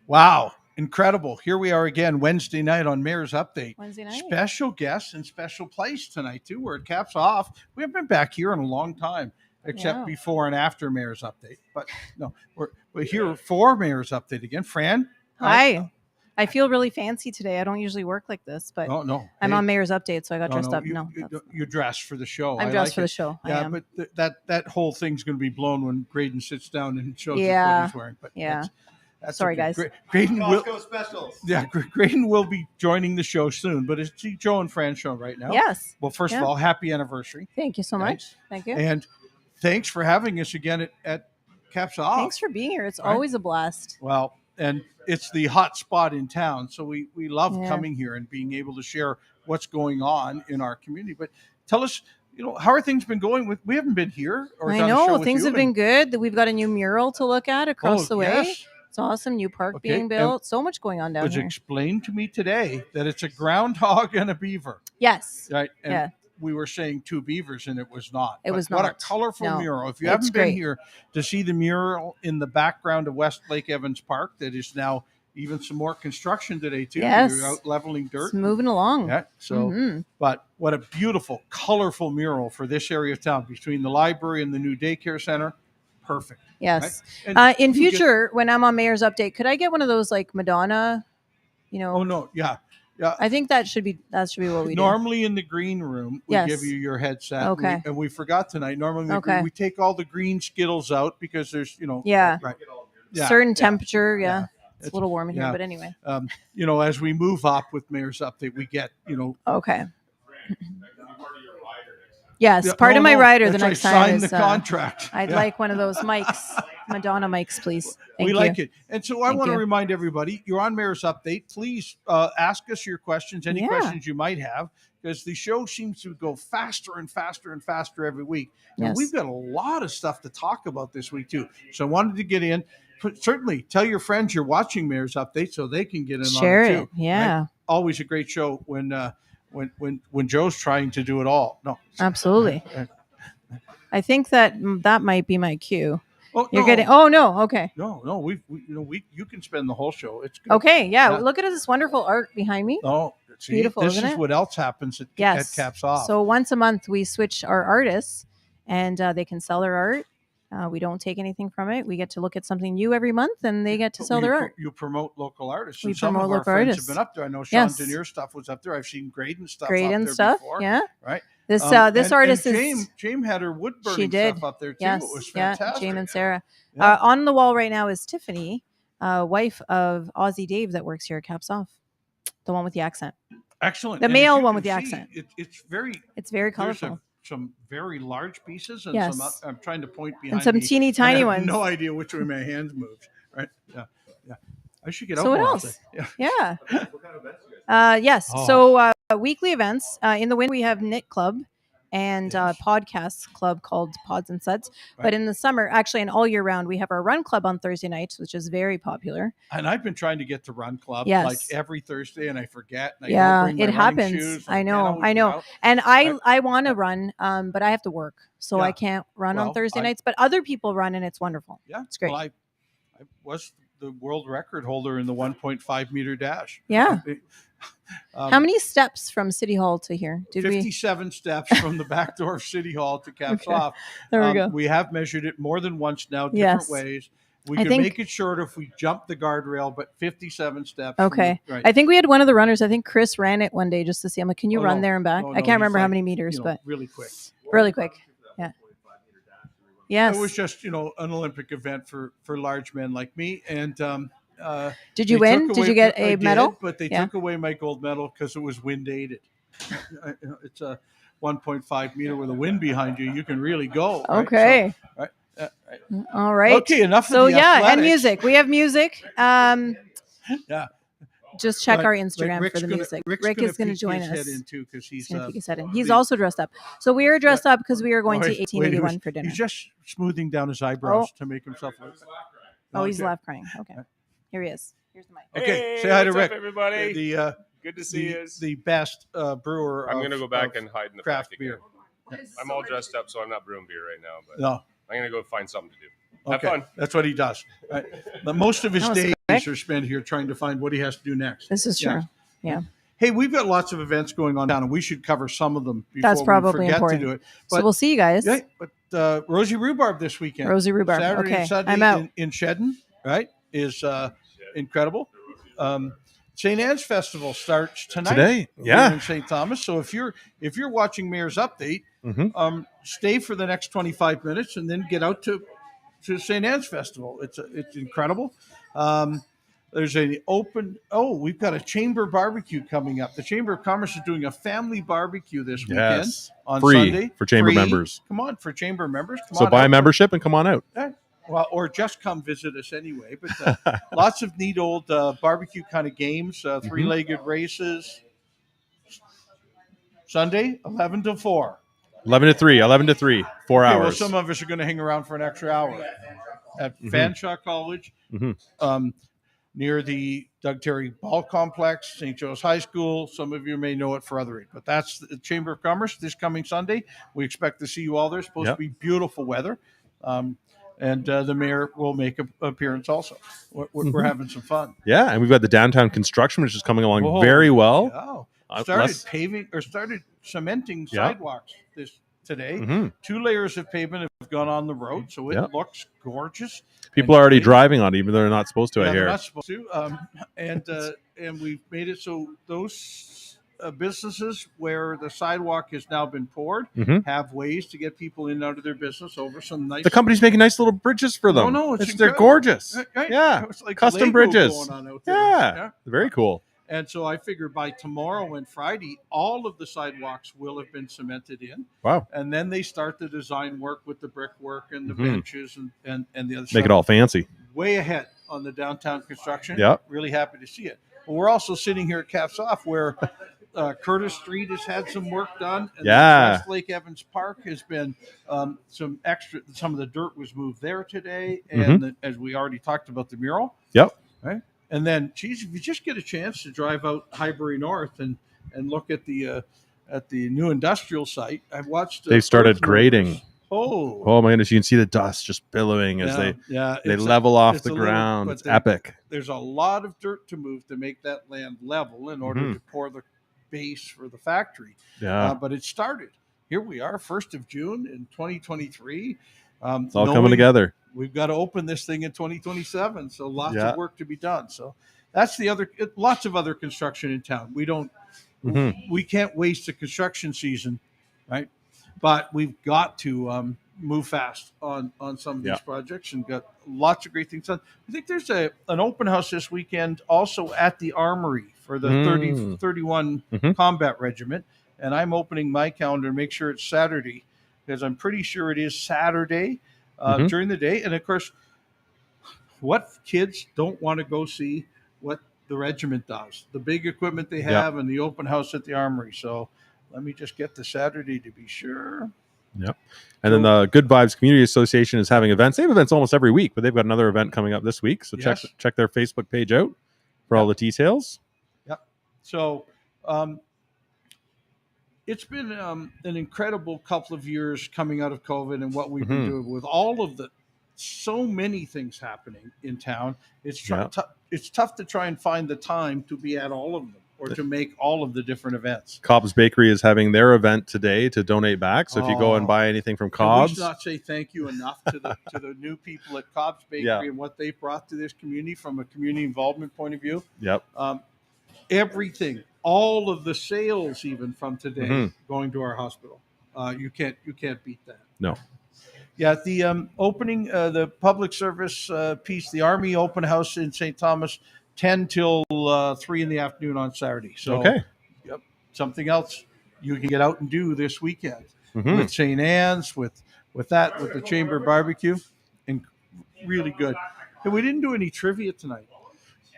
Wow. Incredible. Here we are again, Wednesday night on Mayor's Update. Wednesday night. Special guests and special place tonight, too. We're at Caps Off. We haven't been back here in a long time, except before and after Mayor's Update. But no, we're here for Mayor's Update again. Fran? Hi. I feel really fancy today. I don't usually work like this, but I'm on Mayor's Update, so I got dressed up. You're dressed for the show. I'm dressed for the show. Yeah, but that whole thing's going to be blown when Grayden sits down and shows us what he's wearing. But that's sorry, guys. Grayden will specials. Yeah, Grayden will be joining the show soon, but it's Joe and Fran's show right now. Yes. Well, first of all, happy anniversary. Thank you so much. Thank you. And thanks for having us again at Caps Off. Thanks for being here. It's always a blast. Well, and it's the hot spot in town, so we love coming here and being able to share what's going on in our community. But tell us, how are things been going? We haven't been here or done a show with things you have been good. We've got a new mural to look at across the way. Yes. It's awesome. New park being built. So much going on down here. It was explained to me today that it's a groundhog and a beaver. Yes. Right. And we were saying two beavers, and it was not. It was not. What a colorful mural. If you haven't been here to see the mural in the background of West Lake Evans Park, that is now even some more construction today, too. Yes. You're out leveling dirt. It's moving along. Yeah. So, but what a beautiful, colorful mural for this area of town between the library and the new daycare center. Perfect. Yes. Right? In future, when I'm on Mayor's Update, could I get one of those like Madonna, Oh, no. Yeah. Yeah. I think that should be what we do. Normally in the green room, we give you your headset. Okay. And we forgot tonight. Normally we take all the green Skittles out because there's, certain temperature. Yeah. It's a little warm in here, but anyway. As we move up with Mayor's Update, we get, Okay. Yes, part of my rider the next time is sign the contract. I'd like one of those mics, Madonna mics, please. Thank you. Like it. And so I want to remind everybody, you're on Mayor's Update. Please ask us your questions, any questions you might have, because the show seems to go faster and faster and faster every week. And we've got a lot of stuff to talk about this week, too. So I wanted to get in. Certainly tell your friends you're watching Mayor's Update so they can get in Share on it it, too. Yeah. Right? Always a great show when Joe's trying to do it all. No, absolutely. I think that might be my cue. Oh, you're getting. Oh no. Okay. No. We you can spend the whole show. It's good. Okay. Yeah. Look at this wonderful art behind me. Oh, see, beautiful. This is what else happens at Caps Off. So once a month we switch our artists, and they can sell their art. We don't take anything from it. We get to look at something new every month, and they get to sell their art. You promote local artists. We some promote of our local friends artists. have been up there. I know Sean Denier's stuff was up there. I've seen Grayden stuff up there before. Yeah. Right. This artist is. James had her wood burning stuff up there too. Yes. It was fantastic. James and Sarah. Yeah. On the wall right now is Tiffany, wife of Aussie Dave that works here at Caps Off. The one with the accent. Excellent. The male one with the accent. It's very colorful. Some very large pieces and some. I'm trying to point behind and some me. teeny tiny I have ones. No idea which way my hands moved. Right? Yeah. I should get out. So what more else? Yeah. What kind of events you guys? Yes. Oh. So weekly events. In the winter we have Knit Club and podcast club called Pods and Suds. Right. But in the summer, actually, and all year round, we have our run club on Thursday nights, which is very popular. And I've been trying to get to run club like every Thursday, and I forget. And I don't bring my it happens. Shoes, I know. And I want to run, but I have to work, so I can't run on Thursday nights. But other people run, and it's wonderful. Yeah, it's great. Well, I was the world record holder in the 1.5 meter dash. Yeah. How many steps from City Hall to here? 57 steps from the back door of City Hall to Caps Off. There we go. We have measured it more than once now, different ways. We can make it short if we jump the guardrail, but 57 steps. Okay. I think we had one of the runners. I think Chris ran it one day just to see. I'm like, can you run there and back? I can't remember how many meters, but really quick. Really quick. Yeah. Yes. It was just, an Olympic event for large men like me. And did you win? Did you get a medal? But they took away my gold medal because it was wind aided. It's a 1.5 meter with a wind behind you. You can really go. Right? Okay. So, all right. Okay, enough of the athletics. And music. We have music. Yeah. Just check our Instagram for the music. Rick is going to join us. He's also dressed up. So we are dressed up because we are going to 1881 for dinner. He's just smoothing down his eyebrows to make himself look. He's laugh crying. Okay. Here he is. Here's the mic. Okay, say hi to Rick. Up, everybody? Good to see you. The best brewer. I'm going to go back and hide in the craft back beer. I'm all dressed up, so I'm not brewing beer right now. But no. I'm going to go find something to do. Have fun. That's what he does. Right. But most of his days are spent here trying to find what he has to do next. This is true. Yeah. Hey, we've got lots of events going on down, and we should cover some of them before That's probably we forget important. to do it. But, so we'll see you guys. Yeah, but Rosie Rhubarb this weekend. Rosie Rhubarb. Saturday okay. and Sunday I'm out. in Shedden, right, is incredible. St. Anne's Festival starts tonight. In St. Thomas. So if you're watching Mayor's Update, stay for the next 25 minutes and then get out to St. Anne's Festival. It's incredible. There's we've got a chamber barbecue coming up. The Chamber of Commerce is doing a family barbecue this weekend on Sunday. For chamber members. Come on, for chamber members. Come buy a membership and come on out. Well, or just come visit us anyway. But lots of neat old barbecue kind of games, three-legged races. Sunday, 11 to 4. 11 to 3, 11 to 3, 4 hours. Well, some of us are going to hang around for an extra hour at Fanshawe College, near the Doug Terry Ball Complex, St. Joe's High School. Some of you may know it for other, but that's the Chamber of Commerce this coming Sunday. We expect to see you all there. It's supposed to be beautiful weather. And the mayor will make an appearance also. We're having some fun. Yeah, and we've got the downtown construction, which is coming along very well. Started cementing sidewalks today. 2 layers of pavement have gone on the road, so it looks gorgeous. People are already driving on it, even though they're not supposed to. I hear. They're not supposed to. And we've made it so those businesses where the sidewalk has now been poured have ways to get people in and out of their business over some nice. The company's making nice little bridges for them. Oh no, they're gorgeous. Right? Yeah, it's like custom Lego bridges. Going on out there. Yeah, very cool. And so I figure by tomorrow and Friday, all of the sidewalks will have been cemented in. Wow. And then they start the design work with the brickwork and the benches and the other stuff. Make it all fancy. Way ahead on the downtown construction. Yeah. Really happy to see it. But we're also sitting here at Caps Off where Curtis Street has had some work done. And West Lake Evans Park has been some of the dirt was moved there today. And as we already talked about the mural. Yep. Right. And then, geez, if you just get a chance to drive out Highbury North and look at the new industrial site, I've watched. They've started grading. Oh my goodness! You can see the dust just billowing as they level off the ground. It's epic. There's a lot of dirt to move to make that land level in order to pour the base for the factory. Yeah, but it started. Here we are, 1st of June in 2023. It's all coming together. We've got to open this thing in 2027, so lots of work to be done. So that's lots of other construction in town. We can't waste a construction season, right? But we've got to move fast on some of these projects and got lots of great things done. I think there's an open house this weekend also at the Armory for the 31 Combat Regiment, and I'm opening my calendar to make sure it's Saturday because I'm pretty sure it is Saturday. During the day. And of course, what kids don't want to go see what the regiment does, the big equipment they have and the open house at the Armory. So let me just get the Saturday to be sure. Yep. And then the Good Vibes Community Association is having events. They have events almost every week, but they've got another event coming up this week. So check their Facebook page out for all the details. Yep. So it's been an incredible couple of years coming out of COVID and what we've been doing with all of so many things happening in town. It's tough to try and find the time to be at all of them or to make all of the different events. Cobb's Bakery is having their event today to donate back. So if you go and buy anything from Cobb's. We should not say thank you enough to the new people at Cobb's Bakery and what they brought to this community from a community involvement point of view. Yep. Everything. All of the sales, even from today, going to our hospital. You can't beat that. No. Yeah, the opening, the public service piece, the Army Open House in St. Thomas, 10 till 3 in the afternoon on Saturday. So, something else you can get out and do this weekend with St. Anne's, with the Chamber Barbecue, and really good. And we didn't do any trivia tonight.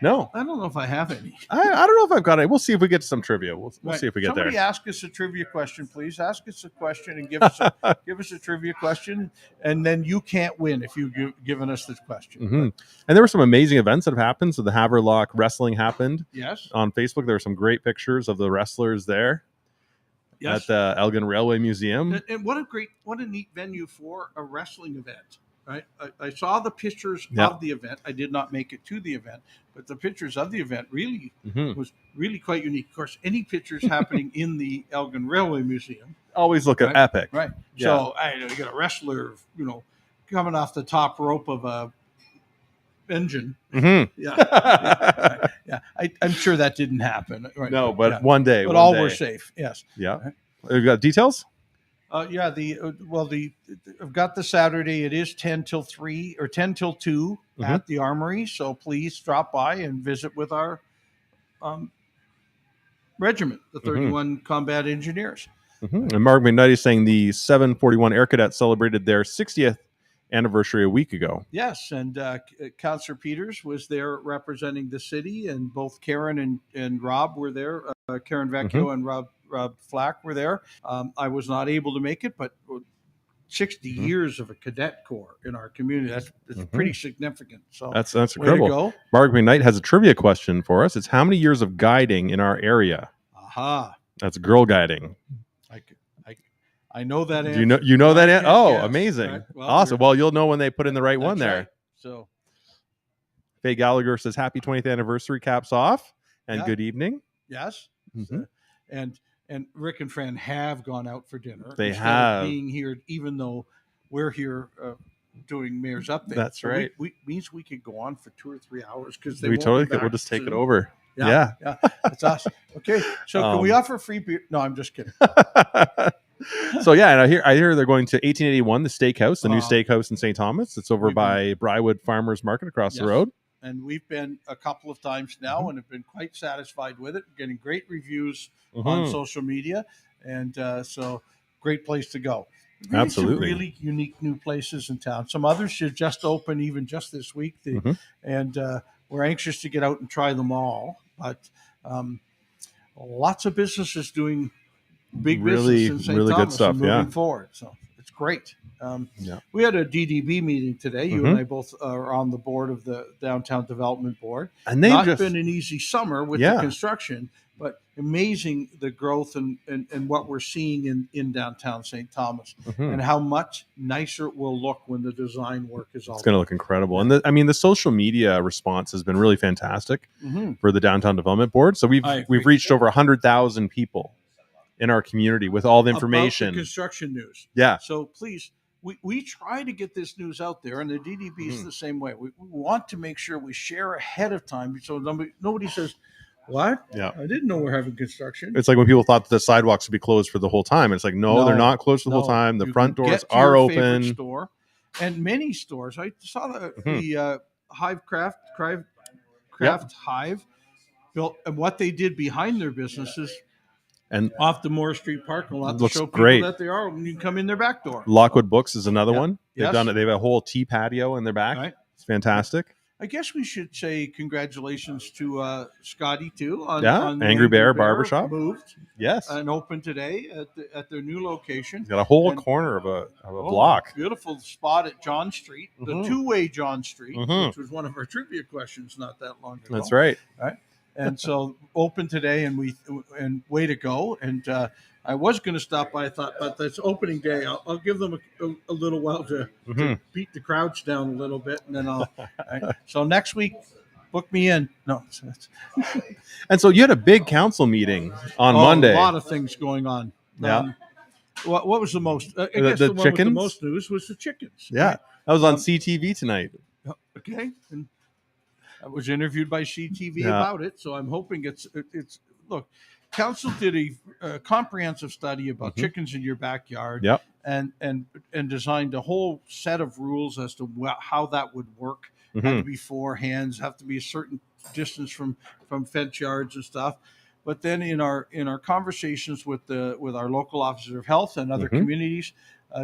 No. I don't know if I have any. I don't know if I've got it. We'll see if we get to some trivia. We'll see if we get there. Somebody ask us a trivia question, please. Ask us a question and give us a trivia question, and then you can't win if you've given us this question. And there were some amazing events that have happened. So the Haverlock Wrestling happened. Yes. On Facebook, there were some great pictures of the wrestlers there. Yes. At the Elgin Railway Museum. And what a neat venue for a wrestling event. Right. I saw the pictures of the event. I did not make it to the event, but the pictures of the event really was really quite unique. Of course, any pictures happening in the Elgin Railway Museum always look epic. Right. So you got a wrestler, coming off the top rope of a engine. Yeah. I'm sure that didn't happen. Right. No, but one day. But all were safe. Yes. Yeah. We've got details. I've got the Saturday. It is 10 till 3 or 10 till 2 at the Armory. So please drop by and visit with our regiment, the 31 Combat Engineers. And Mark McKnight is saying the 741 Air Cadets celebrated their 60th anniversary a week ago. Yes, and Councillor Peters was there representing the city, and both Karen and Rob were there. Karen Vecchio and Rob Flack were there. I was not able to make it, but 60 years of a cadet corps in our community, that's pretty significant. So that's incredible. Mark McKnight has a trivia question for us. It's how many years of guiding in our area? Aha. That's girl guiding. I know that answer. You know that answer? Oh, yes. amazing. Right. Well, awesome. Well, you'll know when they put in the right one there. Right. So Faye Gallagher says happy 20th anniversary, caps off, and good evening. Yes. And Rick and Fran have gone out for dinner. They have. Being here, even though we're here doing Mayor's Update. That's so right. We means we could go on for 2 or 3 hours because we totally could. We'll just take it over. Yeah. That's awesome. Okay. So can we offer free beer? No, I'm just kidding. So and I hear they're going to 1881, the steakhouse, the new steakhouse in St. Thomas. It's over by Brywood Farmers Market across the road. And we've been a couple of times now and have been quite satisfied with it. Getting great reviews on social media, and so great place to go. Really Absolutely, some really unique new places in town. Some others should just open even just this week, and we're anxious to get out and try them all. But lots of businesses doing big business in St. Thomas good stuff. Moving forward, so it's great. We had a DDB meeting today. You and I both are on the board of the Downtown Development Board. And they've not been an easy summer with the construction, but amazing the growth and what we're seeing in downtown St. Thomas and how much nicer it will look when the design work is all. It's going to look incredible. And the social media response has been really fantastic for the Downtown Development Board. So we've reached over 100,000 people in our community with all the information. About the construction news. Yeah. So please, we try to get this news out there, and the DDB is the same way. We want to make sure we share ahead of time so nobody says, what? Yeah. I didn't know we're having construction. It's like when people thought that the sidewalks would be closed for the whole time. It's like, no, they're not closed for the whole time. The front doors are open. Store, and many stores. I saw the Hive Craft Hive built, and what they did behind their businesses. And off the Moore Street parking lot to show people that they are when you come in their back door. Lockwood Books is another one. They've done it. They have a whole tea patio in their back. Right. It's fantastic. I guess we should say congratulations to Scotty too. On Angry Bear Barbershop moved. Yes, and opened today at their new location. It's got a whole corner of a block. Beautiful spot at John Street, the two-way John Street, which was one of our trivia questions not that long ago. That's right. Right. And so open today, and way to go. And I was going to stop by. I thought, but that's opening day. I'll give them a little while to beat the crowds down a little bit, and then I'll. Right. So next week, book me in. No. And so you had a big council meeting on Monday. A lot of things going on. Yeah. What was the most? I guess the one chickens? with the most news was the chickens. Yeah, right? That was on CTV tonight. Okay. And I was interviewed by CTV about it, so I'm hoping it's. Look, council did a comprehensive study about chickens in your backyard, and designed a whole set of rules as to how that would work. Have to be 4 hands, have to be a certain distance from fence yards and stuff. But then in our conversations with our local officer of health and other communities,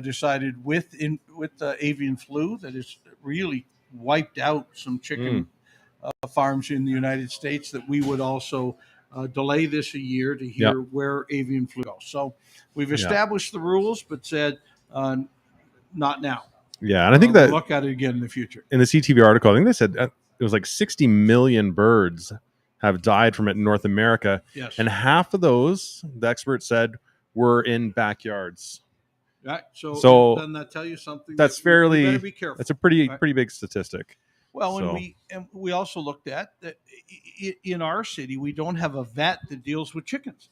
decided with the avian flu that has really wiped out some chicken. Farms in the United States, that we would also delay this a year to hear where avian flu goes. So we've established the rules, but said not now. Yeah, and I think that we'll look at it again in the future. In the CTV article, I think they said it was like 60 million birds have died from it in North America, and half of those, the experts said, were in backyards. Right. So doesn't that tell you something? That's fairly. You better be careful. That's a pretty big statistic. Well, and we also looked at that in our city, we don't have a vet that deals with chickens,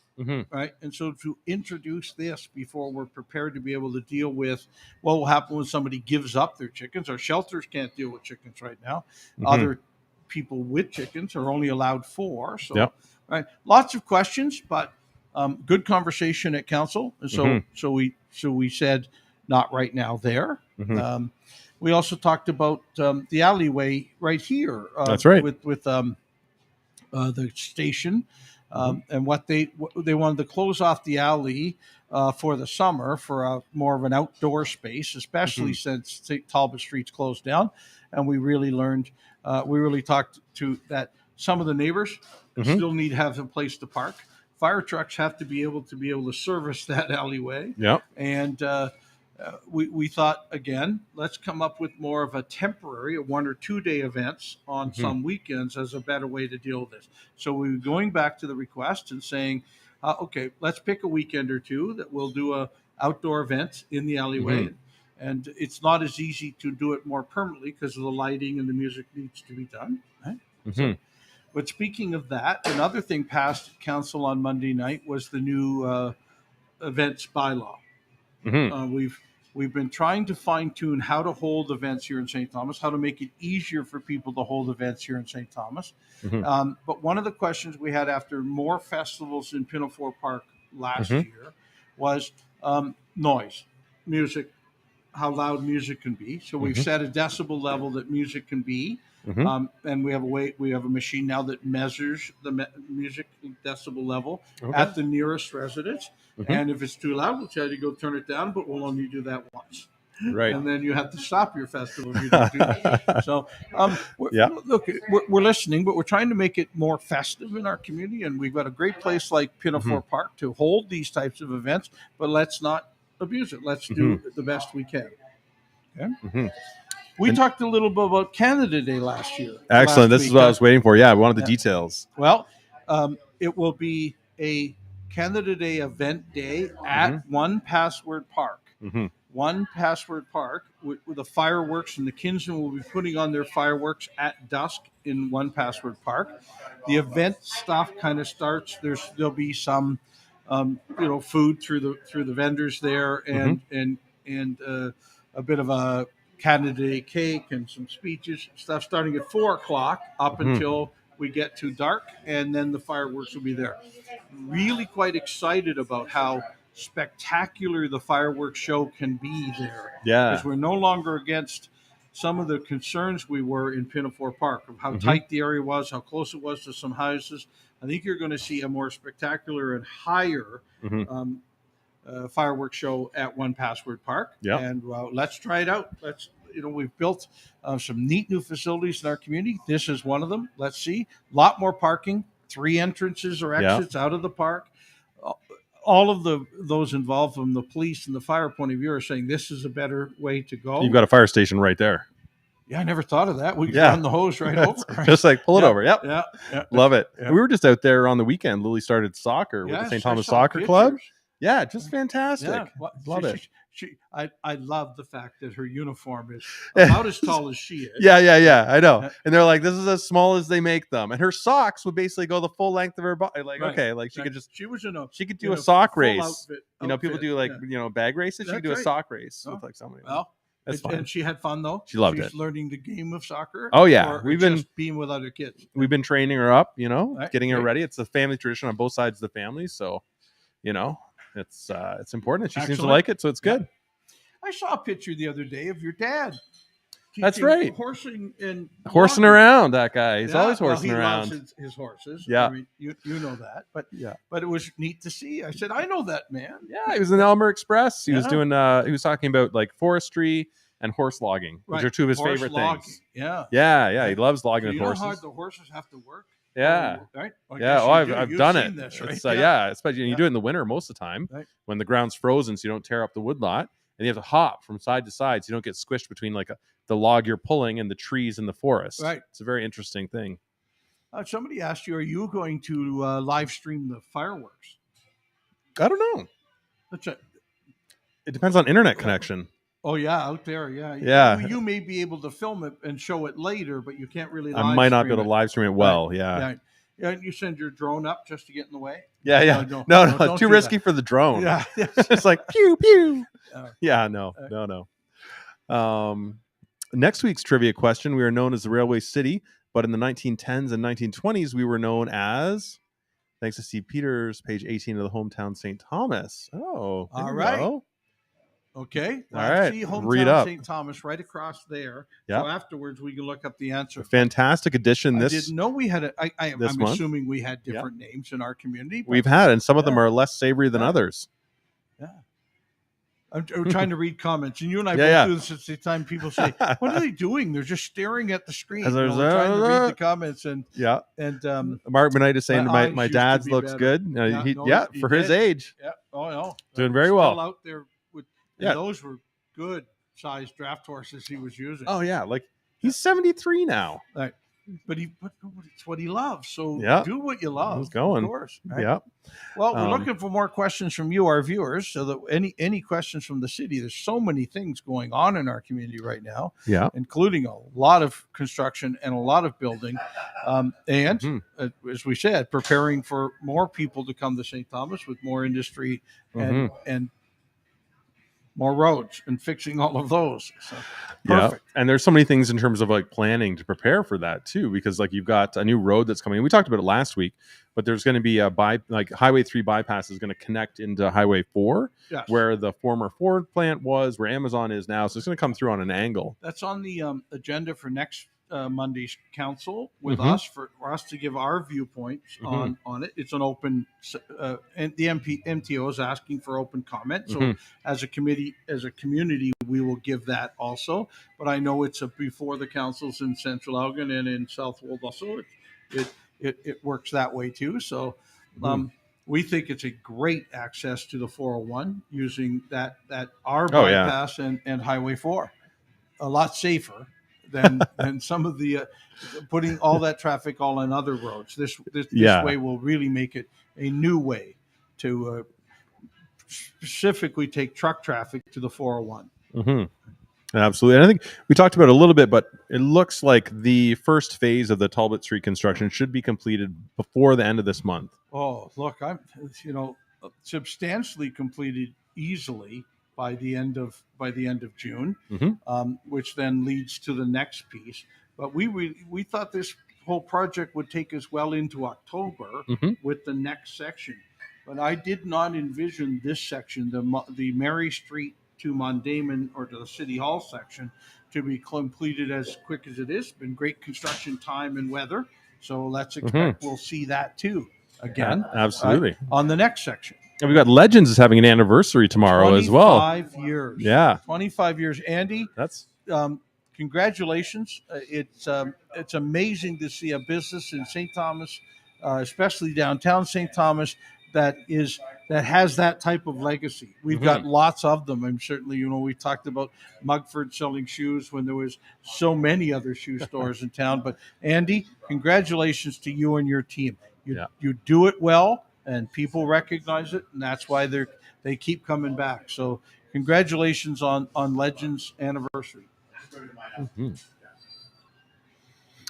right? And so to introduce this before we're prepared to be able to deal with what will happen when somebody gives up their chickens. Our shelters can't deal with chickens right now. Other people with chickens are only allowed 4. So, right, lots of questions, but good conversation at council. And so we said not right now there. We also talked about the alleyway right here. That's right. With the station, and what they wanted to close off the alley for the summer for more of an outdoor space, especially since Talbot Street's closed down. And we really learned, we really talked to that some of the neighbors still need to have a place to park. Fire trucks have to be able to service that alleyway. Yeah. And we thought, again, let's come up with more of a temporary, 1 or 2 day events on some weekends as a better way to deal with this. So we were going back to the request and saying, okay, let's pick a weekend or 2 that we'll do a outdoor event in the alleyway. And it's not as easy to do it more permanently because of the lighting and the music needs to be done. Right? But speaking of that, another thing passed at council on Monday night was the new events bylaw. We've been trying to fine tune how to hold events here in St. Thomas, how to make it easier for people to hold events here in St. Thomas. But one of the questions we had after more festivals in Pinafore Park last year was noise, music, how loud music can be. So we've set a decibel level that music can be. And we have a machine now that measures the music decibel level at the nearest residence. And if it's too loud, we'll tell you to go turn it down, but we'll only do that once. Right. And then you have to stop your festival if you don't do that. So, look, we're listening, but we're trying to make it more festive in our community. And we've got a great place like Pinafore Park to hold these types of events, but let's not abuse it. Let's do the best we can. Okay. We talked a little bit about Canada Day last year. Excellent. This is what I was waiting for. Yeah, we wanted the details. Well, it will be a Canada Day event day at One Password Park. One Password Park with the fireworks, and the Kinsmen will be putting on their fireworks at dusk in One Password Park. The event stuff kind of starts. There'll be some, food through the vendors there, and a bit of a Canada Day cake and some speeches stuff starting at 4:00 up until we get to dark, and then the fireworks will be there. Really quite excited about how spectacular the fireworks show can be there. Yeah, because we're no longer against some of the concerns we were in Pinafore Park of how tight the area was, how close it was to some houses. I think you're going to see a more spectacular and higher fireworks show at One Password Park. Yeah, and let's try it out. We've built some neat new facilities in our community. This is one of them. Let's see. A lot more parking, 3 entrances or exits out of the park. All of those involved from the police and the fire point of view are saying this is a better way to go. You've got a fire station right there. Yeah, I never thought of that. We can run the hose right over. Right? Just like pull it over. Yep. Yeah. Love it. Yeah. We were just out there on the weekend. Lily started soccer with the St.Thomas Soccer Club. Yeah, just fantastic. Yeah. Love it. I love the fact that her uniform is about as tall as she is. Yeah. I know. And they're like, this is as small as they make them. And her socks would basically go the full length of her body. Like, okay, like she could just. She could do a sock race. People do like bag races. She could do a sock race with like somebody. Well, that's fine. And she had fun though. She loved it. She's learning the game of soccer. Oh yeah, we've been just being with other kids. We've been training her up. Getting her ready. It's a family tradition on both sides of the family. So, it's important. She seems to like it, so it's good. I saw a picture the other day of your dad. That's right. Horsing around, that guy. He's always horsing around. He loves his horses. Yeah. I mean, you know that. But it was neat to see. I said, I know that man. Yeah, he was in Elmer Express. He was doing he was talking about like forestry and horse logging, which are 2 of his favorite things. Yeah. He loves logging with horses. You know how hard the horses have to work? Yeah. Right? I've done it. This, right? It's especially you do it in the winter most of the time when the ground's frozen, so you don't tear up the woodlot. And you have to hop from side to side so you don't get squished between the log you're pulling and the trees in the forest. Right. It's a very interesting thing. Somebody asked you, are you going to live stream the fireworks? I don't know. It depends on internet connection. Oh yeah, out there, yeah. Yeah. You may be able to film it and show it later, but you can't really. I might not be able to live stream it well. Right. Yeah. Yeah. You send your drone up just to get in the way. Yeah. No, too risky for the drone. Yeah. It's like pew pew. Yeah. No. Next week's trivia question: we are known as the Railway City, but in the 1910s and 1920s, we were known as. Thanks to Steve Peters, page 18 of the hometown St. Thomas. Oh, all right. Go. Okay. All right. See hometown Read up. St. Thomas right across there. Yep. So afterwards, we can look up the answer. A fantastic addition. I didn't know we had I'm month. assuming we had different names in our community. We've had, and some of them are less savory than others. Yeah. I'm trying to read comments, and you and I both do this at the time. People say, "What are they doing?" They're just staring at the screen, trying to read the comments. And Mark Benight is saying my dad's looks good. For his age. Yeah. Oh no, doing very well. Still out there with those were good sized draft horses he was using. Oh yeah, like he's 73 now. Right. But it's what he loves. So do what you love. He's going. Of course. Right? Yeah. Well, we're looking for more questions from you, our viewers. So that any questions from the city. There's so many things going on in our community right now. Yeah. Including a lot of construction and a lot of building, and as we said, preparing for more people to come to St. Thomas with more industry and more roads and fixing all of those. So, perfect. Yeah. And there's so many things in terms of like planning to prepare for that too, because like you've got a new road that's coming. We talked about it last week, but there's going to be Highway 3 bypass is going to connect into Highway 4, where the former Ford plant was, where Amazon is now. So it's going to come through on an angle. That's on the agenda for next Monday's council with us for us to give our viewpoints on it. It's an open, and the MTO is asking for open comment. So as a community, we will give that also. But I know it's before the councils in Central Elgin and in Southwold also. It works that way too. So we think it's a great access to the 401 using that our bypass and Highway 4. A lot safer than some of the putting all that traffic all on other roads. This way will really make it a new way to specifically take truck traffic to the 401. Absolutely. And I think we talked about it a little bit, but it looks like the first phase of the Talbot Street construction should be completed before the end of this month. Oh, look, I'm substantially completed easily by the end of June, which then leads to the next piece. But we thought this whole project would take us well into October with the next section. But I did not envision this section, the Mary Street to Mondayman or to the City Hall section, to be completed as quick as it is. Been great construction time and weather, so let's expect we'll see that too again. Absolutely on the next section. And we've got Legends is having an anniversary tomorrow as well. 25 years. Yeah. 25 years. Andy, that's congratulations. It's amazing to see a business in St. Thomas, especially downtown St. Thomas, that has that type of legacy. We've got lots of them. I'm certainly, we talked about Mugford selling shoes when there was so many other shoe stores in town. But Andy, congratulations to you and your team. You do it well. And people recognize it, and that's why they keep coming back. So, congratulations on Legends anniversary.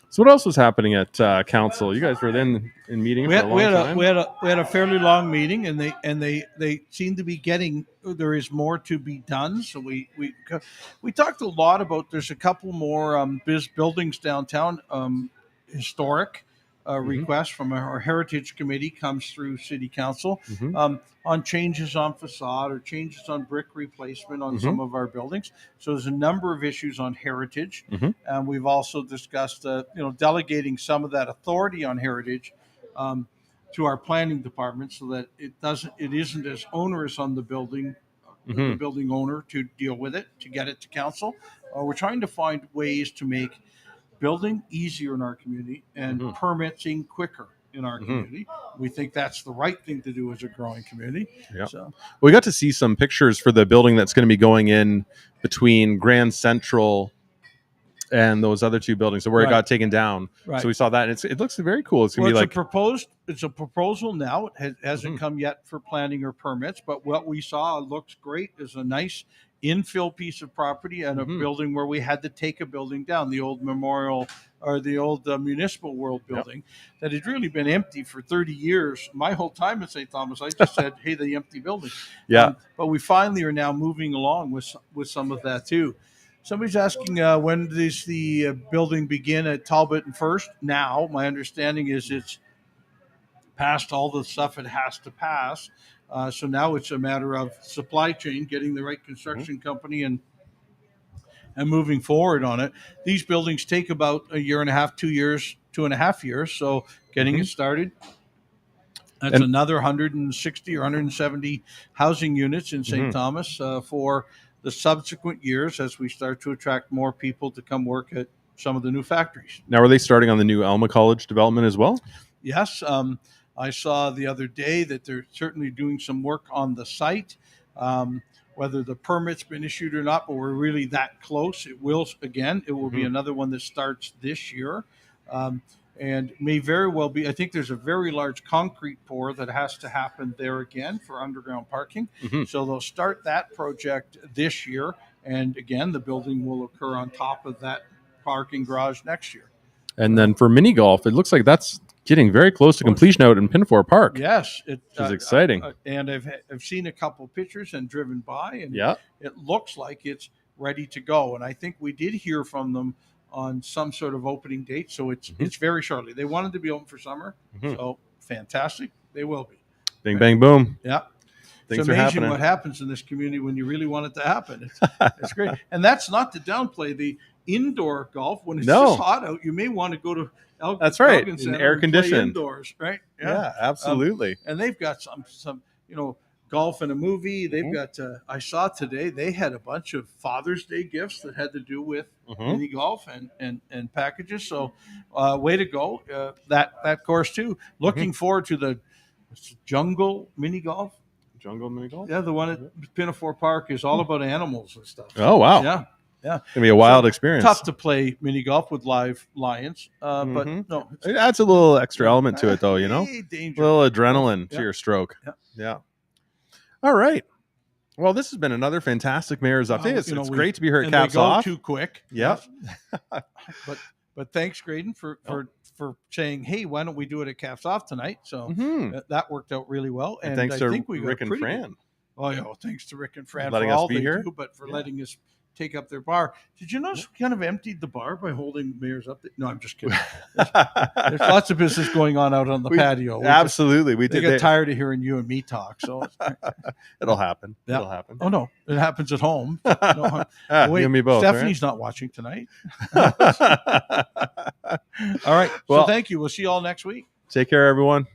So, what else was happening at council? You guys were then in meeting for a long time. We had a fairly long meeting, and they seem to be getting. There is more to be done. So we talked a lot about. There's a couple more buildings downtown, historic. Request from our Heritage Committee comes through City Council on changes on facade or changes on brick replacement on some of our buildings. So there's a number of issues on heritage, and we've also discussed, delegating some of that authority on heritage to our planning department, so that it isn't as onerous on the building owner to deal with it, to get it to council. We're trying to find ways to make building easier in our community and permitting quicker in our community. We think that's the right thing to do as a growing community. Yep. So we got to see some pictures for the building that's going to be going in between Grand Central and those other two buildings, so where it got taken down. Right. So we saw that, and it looks very cool. It's gonna be like it's a proposal now. It hasn't come yet for planning or permits, but what we saw looks great. Is a nice infill piece of property and a building where we had to take a building down, the old memorial or the old municipal world building that had really been empty for 30 years. My whole time at St. Thomas, I just said, hey, the empty building. But we finally are now moving along with some of that too. Somebody's asking, when does the building begin at Talbot and First? Now, my understanding is it's passed all the stuff it has to pass. So now it's a matter of supply chain, getting the right construction company and moving forward on it. These buildings take about a year and a half, 2 years, 2.5 years. So getting it started. That's another 160 or 170 housing units in St. Thomas for the subsequent years as we start to attract more people to come work at some of the new factories. Now, are they starting on the new Alma College development as well? Yes. I saw the other day that they're certainly doing some work on the site. Whether the permit's been issued or not, but we're really that close. It will be another one that starts this year. And may very well be, I think there's a very large concrete pour that has to happen there again for underground parking. So they'll start that project this year. And again, the building will occur on top of that parking garage next year. And then for mini golf, it looks like that's getting very close to completion out in Pinafore Park. Yes. Which is exciting. And I've seen a couple pictures and driven by, and it looks like it's ready to go. And I think we did hear from them on some sort of opening date. So it's very shortly. They wanted to be open for summer. So fantastic. They will be. Bing, bang, boom. Yeah. Things it's amazing what happens in this community when you really want it to happen. It's great. And that's not to downplay the indoor golf. When it's just hot out, you may want to go to Elgin Center air conditioned indoors, right? Yeah, absolutely. And they've got some golf and a movie. They've got I saw today they had a bunch of Father's Day gifts that had to do with mini golf and packages. So way to go. That course too. Looking forward to the jungle mini golf. Jungle mini golf? Yeah, the one at Pinafore Park is all about animals and stuff. Oh, wow. Yeah. It's going to be a wild experience. Tough to play mini golf with live lions, but no. It adds a little extra element to it, though, you know? Danger. A little adrenaline to your stroke. Yeah. All right. Well, this has been another fantastic Mayor's Update. It's great to be here at Caps Off. Too quick. Yep. But thanks, Grayden, for saying, hey, why don't we do it at Caps Off tonight? So that worked out really well. And thanks to Rick and Fran. Oh, yeah. Well, thanks to Rick and Fran letting for all us be they here. do, but for letting us take up their bar. Did you notice we kind of emptied the bar by holding Mayor's Update? No, I'm just kidding. There's lots of business going on out on the patio. Absolutely. They get tired of hearing you and me talk. So it'll happen. Yeah. It'll happen. Oh, no. It happens at home. Wait, you and me both. Stephanie's not watching tonight. All right. Well, so thank you. We'll see you all next week. Take care, everyone.